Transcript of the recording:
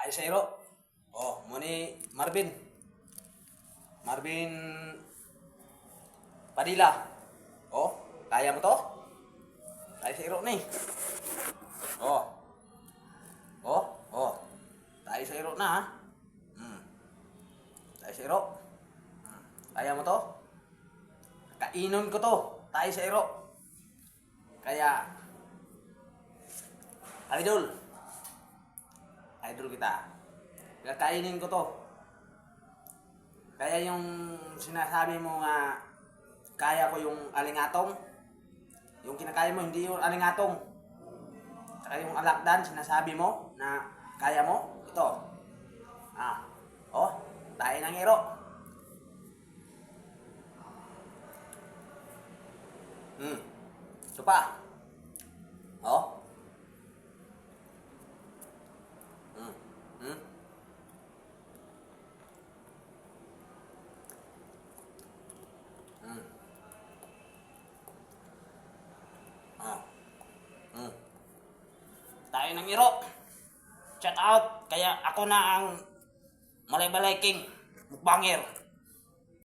Tayo sa iro. Oh, muni Marvin. Marvin Padilla. Oh, kaya mo to? Tayo sa iro ni. Oh. Oh, oh. Tayo sa iro na ha. Tayo sa iro. Kaya mo to? Kainon ko to. Tayo sa iro. Kaya idol. Idol kita. Kakainin ko to. Kaya yung sinasabi mo nga kaya ko yung alingatong, yung kinakaya mo hindi yung alingatong. Saka yung alakdan sinasabi mo na kaya mo, ito. Oh, tayo ng iro. Ito pa. Oh. Tayo ng iro. Shout out. Kaya ako na ang Malay-Balay King. Mukbanger.